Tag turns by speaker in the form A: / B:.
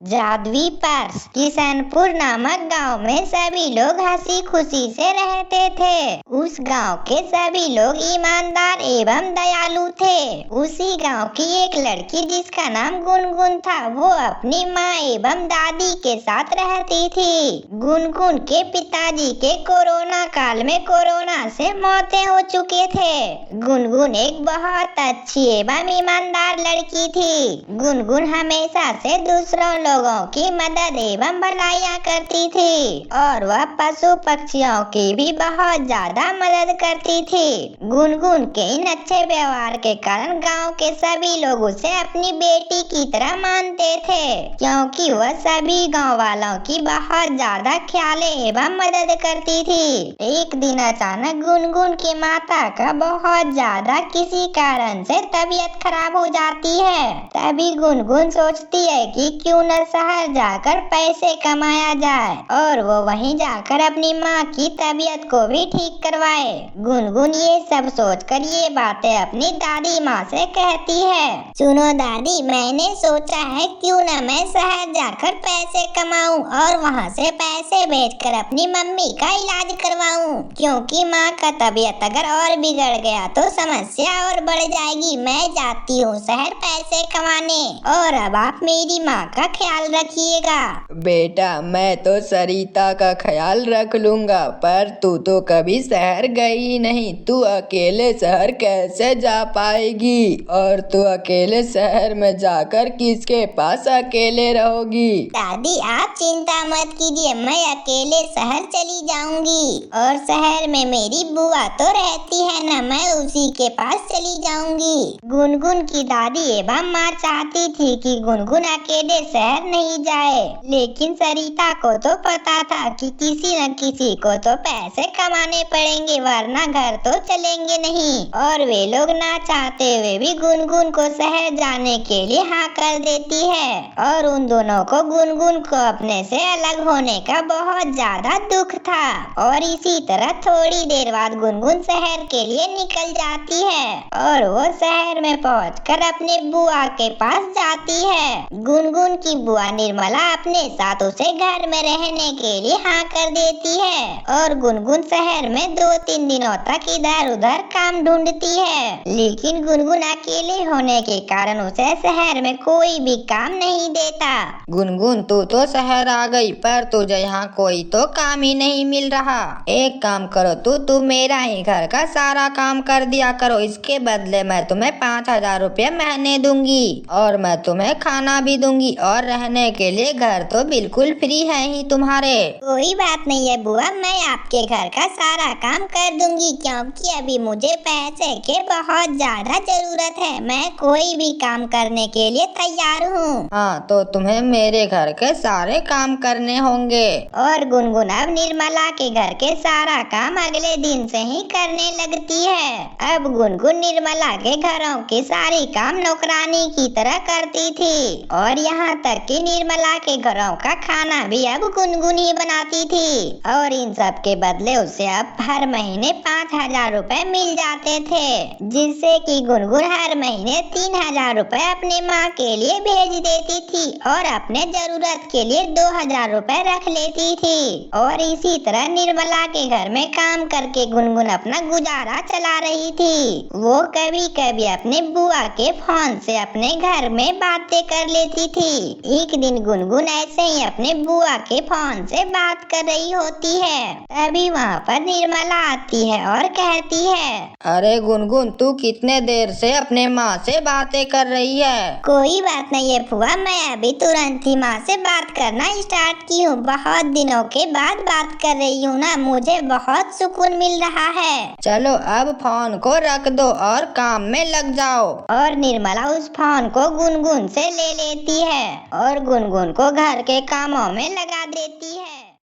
A: जादवी purse Kishanpur नामक गांव में सभी लोग हंसी खुशी से रहते थे। उस गांव के सभी लोग ईमानदार एवं दयालु थे। उसी गांव की एक लड़की जिसका नाम गुनगुन था, वो अपनी माँ एवं दादी के साथ रहती थी। गुनगुन के पिताजी के कोरोना काल में कोरोना से मौतें हो चुके थे। गुनगुन एक बहुत अच्छी एवं ईमानदार लड़की थी। गुनगुन हमेशा से दूसरों लोगों की मदद एवं भलाइयाँ करती थी और वह पशु पक्षियों की भी बहुत ज्यादा मदद करती थी। गुनगुन के इन अच्छे व्यवहार के कारण गांव के सभी लोग उसे अपनी बेटी की तरह मानते थे, क्योंकि वह सभी गांव वालों की बहुत ज्यादा ख्याल एवं मदद करती थी। एक दिन अचानक गुनगुन की माता का बहुत ज्यादा किसी कारण से तबीयत खराब हो जाती है। तभी गुनगुन सोचती है कि क्यों न शहर जाकर पैसे कमाया जाए और वो वहीं जाकर अपनी माँ की तबीयत को भी ठीक करवाए। गुनगुन ये सब सोचकर ये बातें अपनी दादी माँ से कहती है। सुनो दादी, मैंने सोचा है क्यों न मैं शहर जाकर पैसे कमाऊं और वहाँ से पैसे भेजकर अपनी मम्मी का इलाज करवाऊं, क्योंकि माँ का तबीयत अगर और बिगड़ गया तो समस्या और बढ़ जाएगी। मैं जाती हूँ शहर पैसे कमाने और अब आप मेरी माँ का ख्याल रखिएगा।
B: बेटा, मैं तो सरिता का ख्याल रख लूंगा, पर तू तो कभी शहर गई नहीं। तू अकेले शहर कैसे जा पाएगी? और तू अकेले शहर में जाकर किसके पास अकेले रहोगी?
A: दादी, आप चिंता मत कीजिए, मैं अकेले शहर चली जाऊंगी और शहर में मेरी बुआ तो रहती है ना, मैं उसी के पास चली जाऊंगी। गुनगुन की दादी एवं माँ चाहती थी कि गुनगुन अकेले शहर नहीं जाए, लेकिन सरिता को तो पता था कि किसी न किसी को तो पैसे कमाने पड़ेंगे, वरना घर तो चलेंगे नहीं। और वे लोग ना चाहते हुए भी गुनगुन को शहर जाने के लिए हाँ कर देती है और उन दोनों को गुनगुन को अपने से अलग होने का बहुत ज्यादा दुख था। और इसी तरह थोड़ी देर बाद गुनगुन शहर के लिए निकल जाती है और वो शहर में पहुंचकर अपने बुआ के पास जाती है। गुनगुन की बुआ निर्मला अपने साथ उसे घर में रहने के लिए हाँ कर देती है और गुनगुन शहर में 2-3 दिनों तक इधर उधर काम ढूंढती है, लेकिन गुनगुन अकेले होने के कारण उसे शहर में कोई भी काम नहीं देता।
B: गुनगुन, तू तो शहर आ गई, पर तुझे यहाँ कोई तो काम ही नहीं मिल रहा। एक काम करो, तू मेरा ही घर का सारा काम कर दिया करो। इसके बदले मैं तुम्हें 5,000 रुपये महीने दूंगी और मैं तुम्हें खाना भी दूंगी और रहने के लिए घर तो बिल्कुल फ्री है ही तुम्हारे।
A: कोई बात नहीं है बुआ, मैं आपके घर का सारा काम कर दूंगी, क्योंकि अभी मुझे पैसे के बहुत ज्यादा जरूरत है। मैं कोई भी काम करने के लिए तैयार हूँ।
B: हाँ, तो तुम्हें मेरे घर के सारे काम करने होंगे।
A: और गुनगुन अब निर्मला के घर के सारा काम अगले दिन से ही करने लगती है। अब गुनगुन निर्मला के घरों के सारी काम नौकरानी की तरह करती थी और यहाँ तक कि निर्मला के घरों का खाना भी अब गुनगुन ही बनाती थी। और इन सब के बदले उसे अब हर महीने 5,000 रुपए मिल जाते थे, जिससे कि गुनगुन हर महीने 3,000 रुपए अपने माँ के लिए भेज देती थी और अपने जरूरत के लिए 2,000 रुपए रख लेती थी। और इसी तरह निर्मला के घर में काम करके गुनगुन अपना गुजारा चला रही थी। वो कभी कभी अपने बुआ के फोन से अपने घर में बातें कर लेती थी। एक दिन गुनगुन ऐसे ही अपने बुआ के फोन से बात कर रही होती है, तभी वहाँ पर निर्मला आती है और कहती है,
B: अरे गुनगुन, तू कितने देर से अपने माँ से बातें कर रही है?
A: कोई बात नहीं है फुआ, मैं अभी तुरंत ही माँ से बात करना स्टार्ट की हूँ। बहुत दिनों के बाद बात कर रही हूँ ना, मुझे बहुत सुकून मिल रहा है।
B: चलो अब फोन को रख दो और काम में लग जाओ।
A: और निर्मला उस फोन को गुनगुन से ले लेती है और गुनगुन को घर के कामों में लगा देती है।